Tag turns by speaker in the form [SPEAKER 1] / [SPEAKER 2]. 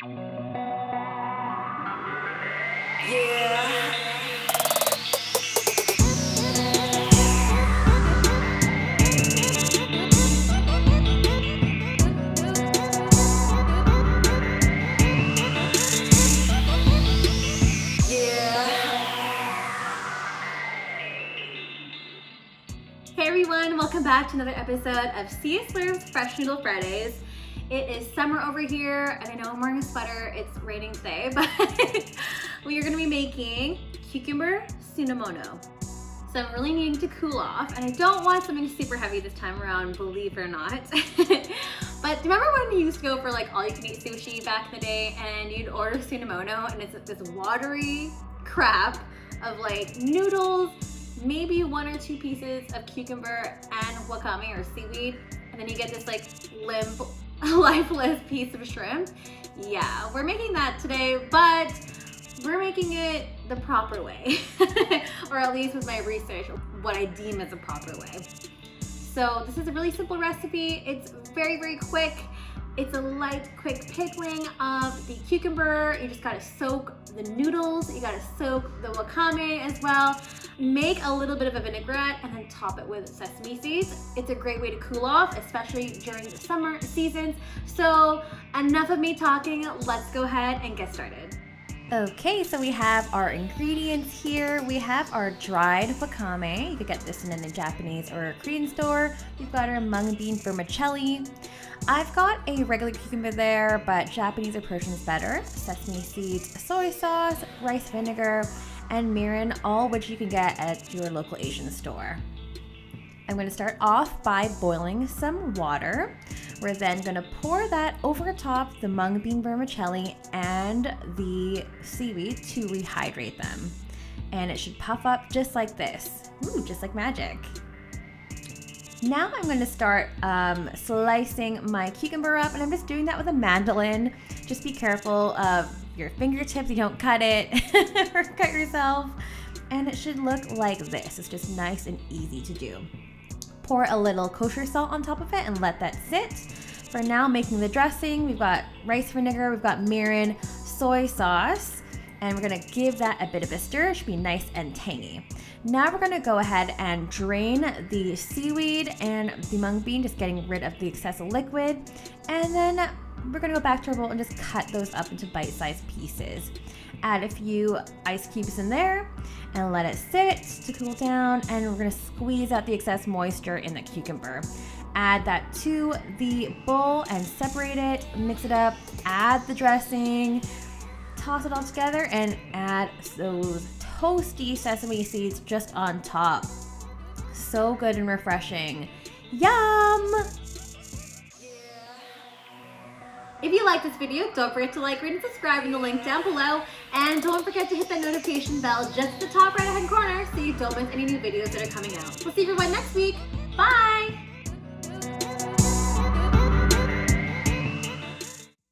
[SPEAKER 1] Hey everyone, welcome back to another episode of Sia Slurp's Fresh Noodle Fridays. It is summer over here, and I know I'm wearing a sweater. It's raining today, but we are going to be making cucumber tsunamono. So I'm really needing to cool off, and I don't want something super heavy this time around, believe it or not. But remember when you used to go for like all-you-can-eat sushi back in the day, and you'd order tsunamono, and it's this watery crap of like noodles, maybe one or two pieces of cucumber and wakame or seaweed, and then you get this like limp, lifeless piece of shrimp. Yeah, we're making that today, but we're making it the proper way, or at least with my research, what I deem as a proper way. So this is a really simple recipe. It's very, very quick. It's a light, quick pickling of the cucumber. You just gotta soak the noodles. You gotta soak the wakame as well. Make a little bit of a vinaigrette and then top it with sesame seeds. It's a great way to cool off, especially during the summer seasons. So enough of me talking, let's go ahead and get started.
[SPEAKER 2] Okay, so we have our ingredients here. We have our dried wakame. You could get this in a Japanese or a Korean store. We've got our mung bean vermicelli. I've got a regular cucumber there, but Japanese or Persian is better. Sesame seeds, soy sauce, rice vinegar, and mirin, all which you can get at your local Asian store. I'm going to start off by boiling some water. We're then going to pour that over top the mung bean vermicelli and the seaweed to rehydrate them. And it should puff up just like this. Ooh, just like magic. Now I'm going to start slicing my cucumber up, and I'm just doing that with a mandolin. Just be careful of your fingertips, you don't cut it or cut yourself. And it should look like this. It's just nice and easy to do. Pour a little kosher salt on top of it and let that sit. For now, making the dressing, we've got rice vinegar, we've got mirin, soy sauce, and we're gonna give that a bit of a stir. It should be nice and tangy. Now we're gonna go ahead and drain the seaweed and the mung bean, just getting rid of the excessive liquid. And then we're gonna go back to our bowl and just cut those up into bite-sized pieces. Add a few ice cubes in there and let it sit to cool down, and we're gonna squeeze out the excess moisture in the cucumber. Add that to the bowl and separate it, mix it up, add the dressing, toss it all together, and add those toasty sesame seeds just on top. So good and refreshing. Yum!
[SPEAKER 1] If you like this video, don't forget to like, rate, and subscribe in the link down below. And don't forget to hit that notification bell just at the top right hand corner so you don't miss any new videos that are coming out. We'll see everyone next week. Bye!